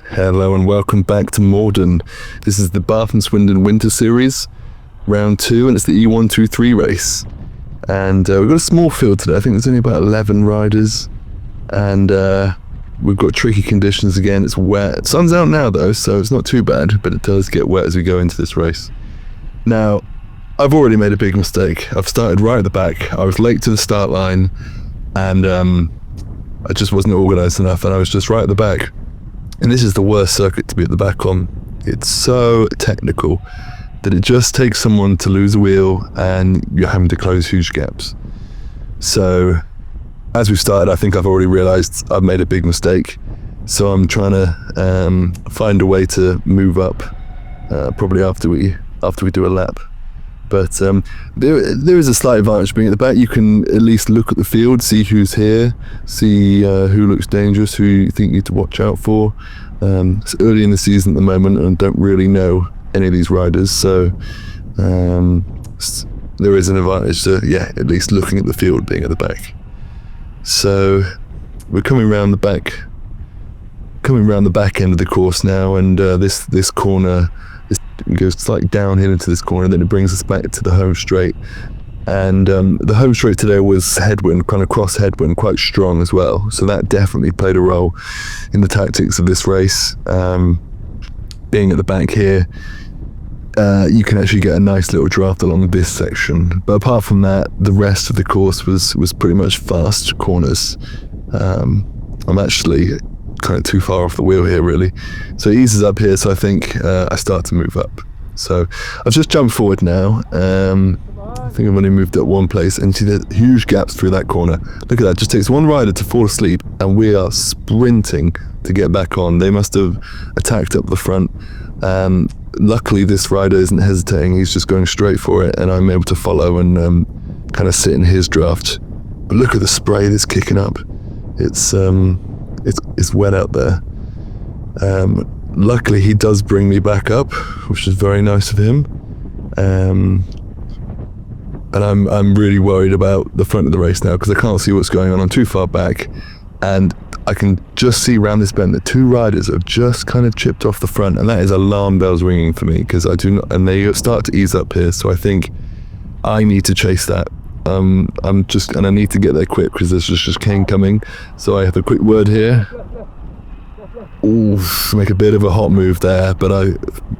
Hello and welcome back to Moredon. This is the Bath and Swindon Winter Series, round 2, and it's the E123 race. And we've got a small field today. I think there's only about 11 riders, and we've got tricky conditions again. It's wet. Sun's out now though, so it's not too bad, but it does get wet as we go into this race. Now, I've already made a big mistake. I've started right at the back. I was late to the start line, and I just wasn't organised enough, and I was just right at the back. And this is the worst circuit to be at the back on. It's so technical that it just takes someone to lose a wheel and you're having to close huge gaps. So as we've started, I think I've already realised I've made a big mistake. So I'm trying to find a way to move up, probably after we do a lap. But there is a slight advantage being at the back. You can at least look at the field, see who's here, see who looks dangerous, who you think you need to watch out for. It's early in the season at the moment and I don't really know any of these riders, so there is an advantage to, at least looking at the field being at the back. So we're coming around the back end of the course now, and this corner, it goes slightly downhill into this corner, then it brings us back to the home straight. And the home straight today was headwind, kind of cross headwind, quite strong as well. So that definitely played a role in the tactics of this race. Being at the back here, you can actually get a nice little draft along this section. But apart from that, the rest of the course was pretty much fast corners. I'm actually kind of too far off the wheel here really, so it eases up here, so I think I start to move up. So I've just jumped forward now. I think I've only moved up one place, and see the huge gaps through that corner. Look at that, just takes one rider to fall asleep and we are sprinting to get back on. They must have attacked up the front. Luckily this rider isn't hesitating, he's just going straight for it, and I'm able to follow and kind of sit in his draft. But look at the spray that's kicking up. It's wet out there. Luckily he does bring me back up, which is very nice of him. And I'm really worried about the front of the race now because I can't see what's going on. I'm too far back, and I can just see around this bend that two riders have just kind of chipped off the front, and that is alarm bells ringing for me because I do not, and they start to ease up here. So I think I need to chase that. And I need to get there quick because there's just cane coming. So I have a quick word here. Ooh, make a bit of a hot move there, but I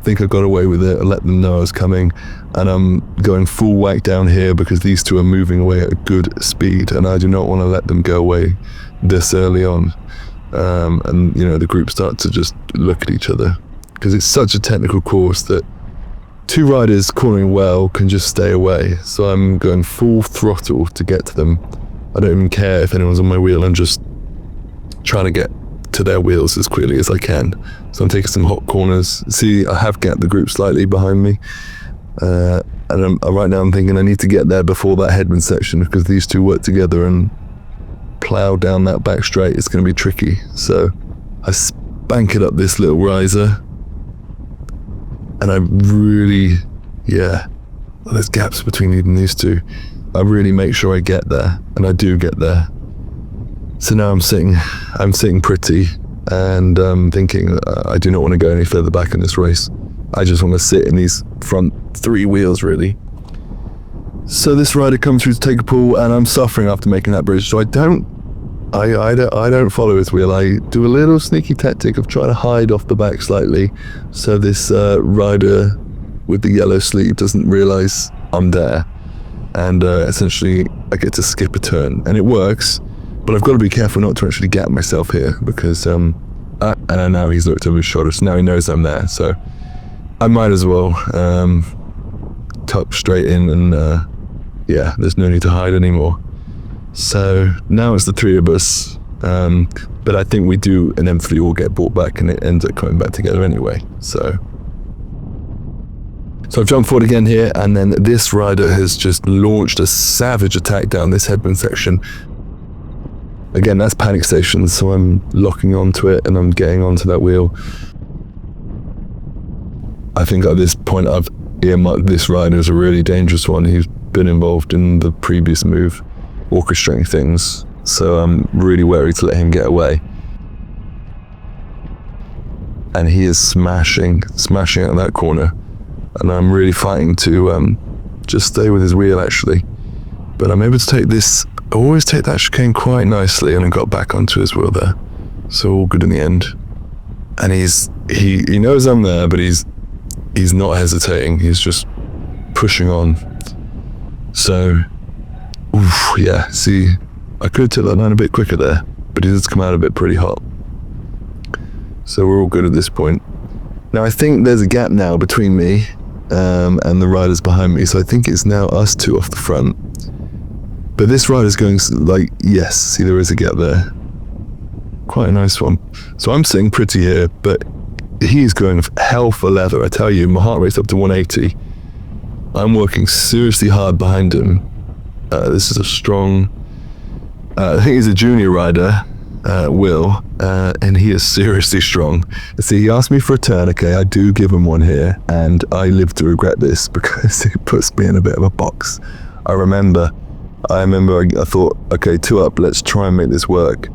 think I got away with it. I let them know I was coming, and I'm going full whack down here because these two are moving away at a good speed, and I do not want to let them go away this early on. And the group start to just look at each other because it's such a technical course that two riders cornering well can just stay away. So I'm going full throttle to get to them. I don't even care if anyone's on my wheel. I'm just trying to get to their wheels as quickly as I can. So I'm taking some hot corners. See, I have gapped the group slightly behind me. And right now I'm thinking I need to get there before that headwind section because these two work together, and plow down that back straight, it's going to be tricky. So I spank it up this little riser, and I really, there's gaps between even these two. I really make sure I get there, and I do get there. So now I'm sitting pretty, and thinking I do not want to go any further back in this race. I just want to sit in these front three wheels really. So this rider comes through to take a pull, and I'm suffering after making that bridge. So I don't follow his wheel. I do a little sneaky tactic of trying to hide off the back slightly, so this rider with the yellow sleeve doesn't realise I'm there, and essentially I get to skip a turn, and it works. But I've got to be careful not to actually gap myself here because and now he's looked over his shoulder, so now he knows I'm there. So I might as well tuck straight in, and there's no need to hide anymore. So now it's the three of us, but I think we do inevitably all get brought back, and it ends up coming back together anyway. So I've jumped forward again here, and then this rider has just launched a savage attack down this headwind section. Again, that's panic station, so I'm locking onto it and I'm getting onto that wheel. I think at this point I've earmarked this rider as a really dangerous one. He's been involved in the previous move, orchestrating things, so I'm really wary to let him get away. and he is smashing at that corner, and I'm really fighting to just stay with his wheel actually. But I'm able to take this, I always take that chicane quite nicely, and I got back onto his wheel there, so all good in the end. And he knows I'm there, but he's not hesitating, he's just pushing on. So yeah, see, I could have took that line a bit quicker there, but he does come out of it pretty hot. So we're all good at this point. Now I think there's a gap now between me and the riders behind me, so I think it's now us two off the front. But this rider's going like, yes, see there is a gap there. Quite a nice one. So I'm sitting pretty here, but he's going hell for leather. I tell you, my heart rate's up to 180. I'm working seriously hard behind him. This is a strong, I think he's a junior rider, Will, and he is seriously strong. See, he asked me for a turn. Okay, I do give him one here, and I live to regret this because it puts me in a bit of a box. I remember I thought, okay, 2 up, let's try and make this work.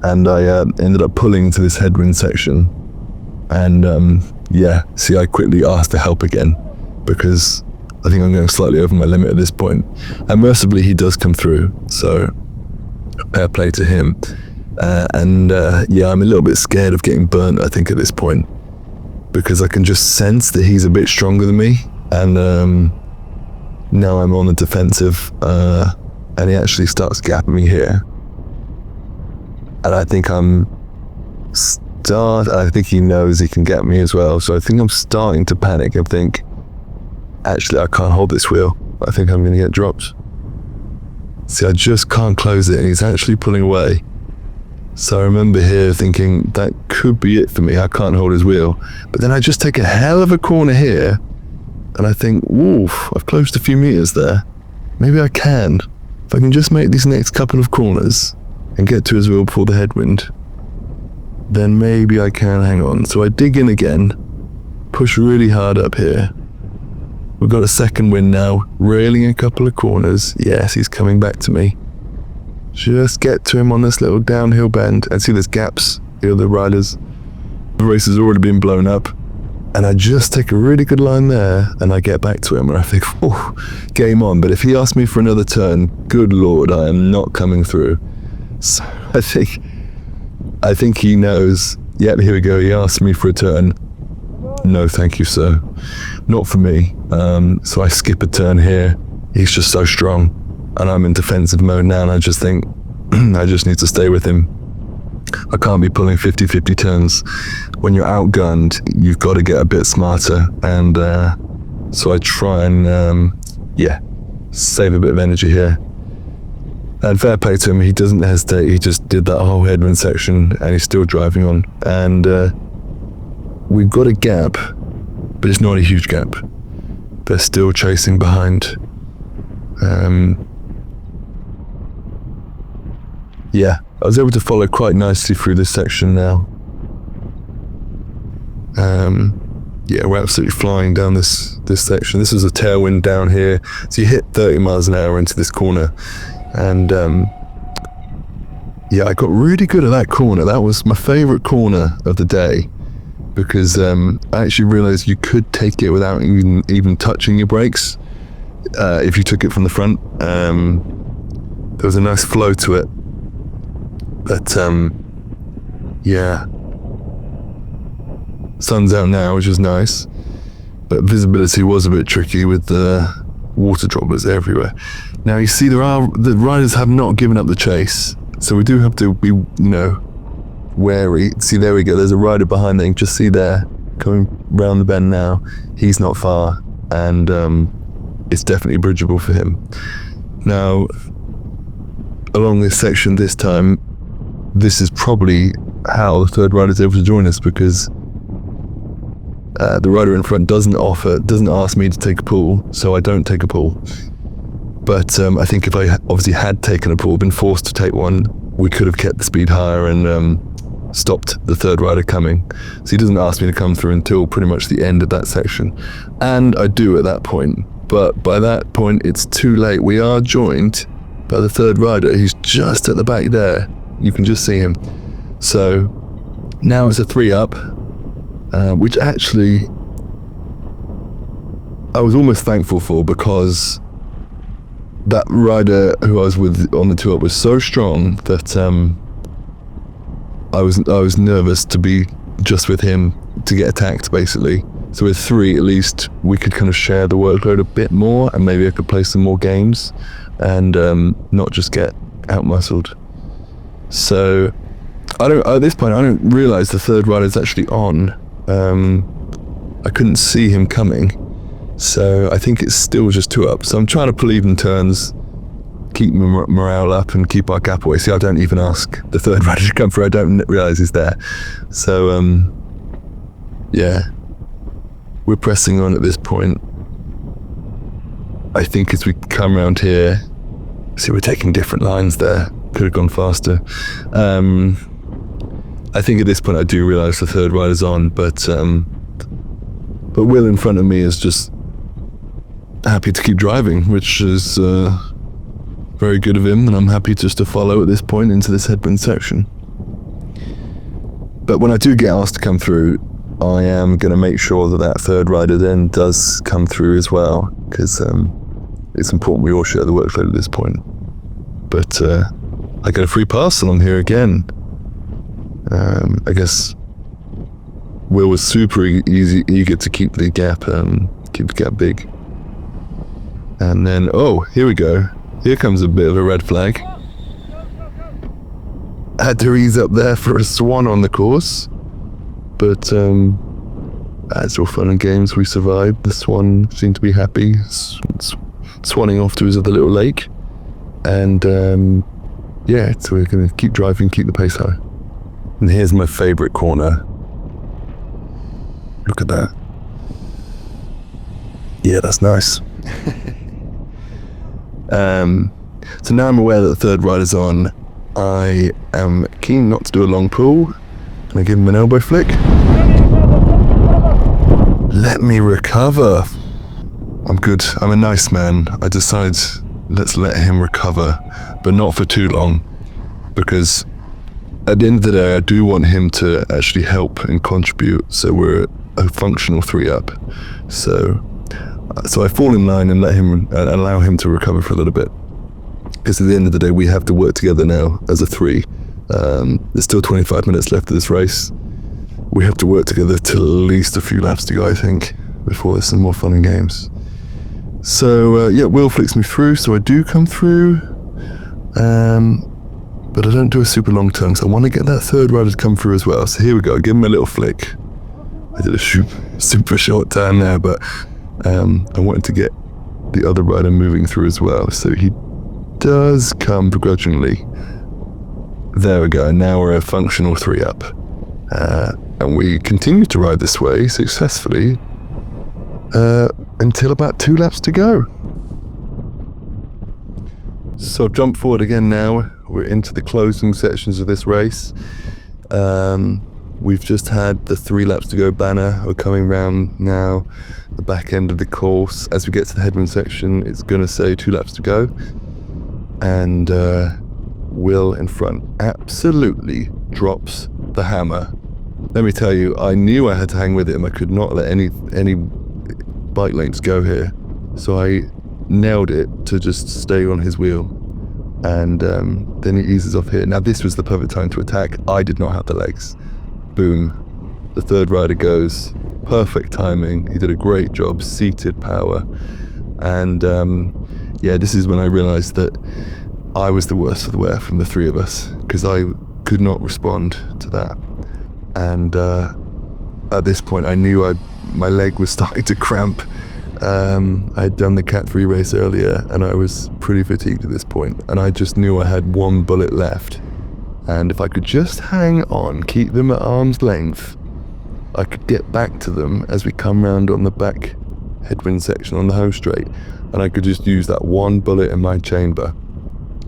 And I ended up pulling to this headwind section. And yeah, see, I quickly asked for help again because I think I'm going slightly over my limit at this point. And mercifully, he does come through, so fair play to him. Yeah, I'm a little bit scared of getting burnt, I think, at this point, because I can just sense that he's a bit stronger than me. And now I'm on the defensive, and he actually starts gapping me here. And I think I think he knows he can get me as well. So I think I'm starting to panic. I think, actually, I can't hold this wheel. I think I'm going to get dropped. See, I just can't close it, and he's actually pulling away. So I remember here thinking, that could be it for me. I can't hold his wheel. But then I just take a hell of a corner here, and I think, oof, I've closed a few meters there. Maybe I can. If I can just make these next couple of corners and get to his wheel before the headwind, then maybe I can hang on. So I dig in again, push really hard up here. We've got a second wind now, railing a couple of corners. Yes, he's coming back to me. Just get to him on this little downhill bend, and see there's gaps. The other riders, the race has already been blown up. And I just take a really good line there, and I get back to him, and I think, oh, game on. But if he asks me for another turn, good Lord, I am not coming through. So I think he knows. Yep, here we go. He asked me for a turn. No, thank you, sir. Not for me. So I skip a turn here. He's just so strong, and I'm in defensive mode now, and I just think I just need to stay with him. I can't be pulling 50-50 turns. When you're outgunned, you've got to get a bit smarter. And so I try and, save a bit of energy here. And fair play to him, he doesn't hesitate. He just did that whole headwind section, and he's still driving on. And we've got a gap, but it's not a huge gap. They're still chasing behind. Yeah, I was able to follow quite nicely through this section now. Yeah, we're absolutely flying down this section. This is a tailwind down here. So you hit 30 miles an hour into this corner. And yeah, I got really good at that corner. That was my favorite corner of the day, because I actually realized you could take it without even touching your brakes if you took it from the front. There was a nice flow to it. But yeah, sun's out now, which is nice, but visibility was a bit tricky with the water droplets everywhere. Now you see, the riders have not given up the chase, so we do have to be, wary. See, there we go, there's a rider behind there. You can just see there, coming round the bend now. He's not far, and it's definitely bridgeable for him. Now, along this section this time, this is probably how the third rider is able to join us, because the rider in front doesn't ask me to take a pull, so I don't take a pull. But I think if I obviously had taken a pull, been forced to take one, we could have kept the speed higher and stopped the third rider coming. So he doesn't ask me to come through until pretty much the end of that section. And I do at that point, but by that point it's too late. We are joined by the third rider. He's just at the back there. You can just see him. So now it's a 3 up, which actually I was almost thankful for, because that rider who I was with on the tour was so strong that I was nervous to be just with him to get attacked, basically. So with 3, at least we could kind of share the workload a bit more, and maybe I could play some more games and not just get out-muscled. So at this point I don't realise the third rider's actually on. I couldn't see him coming, so I think it's still just 2 up. So I'm trying to pull even turns, keep morale up and keep our gap away. See, I don't even ask the third rider to come through. I don't realise he's there. So yeah, we're pressing on at this point. I think as we come around here, see, we're taking different lines there. Could have gone faster. I think at this point I do realise the third rider's on, but Will in front of me is just happy to keep driving, which is very good of him, and I'm happy just to follow at this point into this headwind section. But when I do get asked to come through, I am going to make sure that third rider then does come through as well, because it's important we all share the workload at this point. But I get a free pass along here again. I guess Will was super eager to keep the gap big. And then, oh, here we go. Here comes a bit of a red flag. Had to ease up there for a swan on the course, but that's all fun and games. We survived. The swan seemed to be happy, swanning off to his other little lake. And yeah, so we're going to keep driving, keep the pace high. And here's my favourite corner. Look at that. Yeah, that's nice. So now I'm aware that the third rider's on. I am keen not to do a long pull. Can I give him an elbow flick? Let me recover. I'm good. I'm a nice man. I decide let's let him recover, but not for too long, because at the end of the day I do want him to actually help and contribute, so we're a functional 3 up. So I fall in line and let him allow him to recover for a little bit, because at the end of the day we have to work together now as a 3. There's still 25 minutes left of this race. We have to work together till at least a few laps to go, I think, before there's some more fun and games. So yeah, Will flicks me through, so I do come through, but I don't do a super long turn, so I want to get that third rider to come through as well. So here we go, give him a little flick. I did a super short turn there, but I wanted to get the other rider moving through as well, so he does come begrudgingly. There we go, now we're a functional 3 up. And we continue to ride this way successfully until about 2 laps to go. So I've jumped forward again now. We're into the closing sections of this race. We've just had the 3 laps to go banner. We're coming round now the back end of the course. As we get to the headwind section, it's going to say 2 laps to go. And Will in front absolutely drops the hammer. Let me tell you, I knew I had to hang with him. I could not let any bike lengths go here. So I nailed it to just stay on his wheel. And then he eases off here. Now this was the perfect time to attack. I did not have the legs. Boom. The third rider goes. Perfect timing. He did a great job. Seated power. And yeah, this is when I realised that I was the worst of the wear from the 3 of us, because I could not respond to that. And at this point I knew my leg was starting to cramp. I had done the Cat 3 race earlier and I was pretty fatigued at this point, and I just knew I had 1 bullet left, and if I could just hang on, keep them at arm's length, I could get back to them as we come round on the back headwind section on the home straight, and I could just use that 1 bullet in my chamber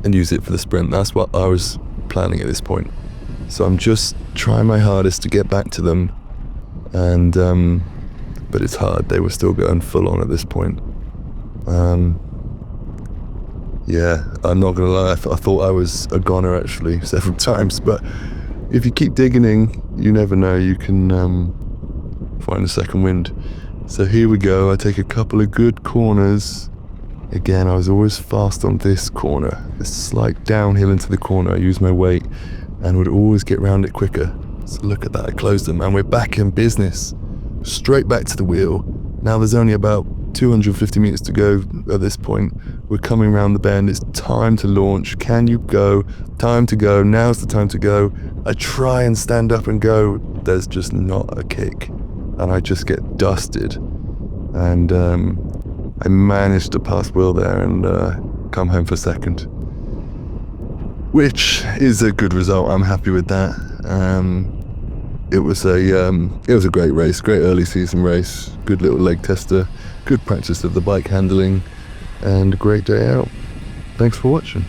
and use it for the sprint. That's what I was planning at this point. So I'm just trying my hardest to get back to them, and but it's hard. They were still going full on at this point. Yeah, I'm not gonna lie, I thought I was a goner actually several times, but if you keep digging in, you never know, you can find a second wind. So here we go. I take a couple of good corners. Again, I was always fast on this corner, this slight downhill into the corner. I use my weight and would always get round it quicker. So look at that, I closed them and we're back in business. Straight back to the wheel. Now there's only about 250 meters to go at this point. We're coming round the bend. It's time to launch. Can you go? Time to go. Now's the time to go. I try and stand up and go. There's just not a kick. And I just get dusted. And I managed to pass Will there and come home for second, which is a good result. I'm happy with that. It was a great race, great early season race, good little leg tester, good practice of the bike handling, and a great day out. Thanks for watching.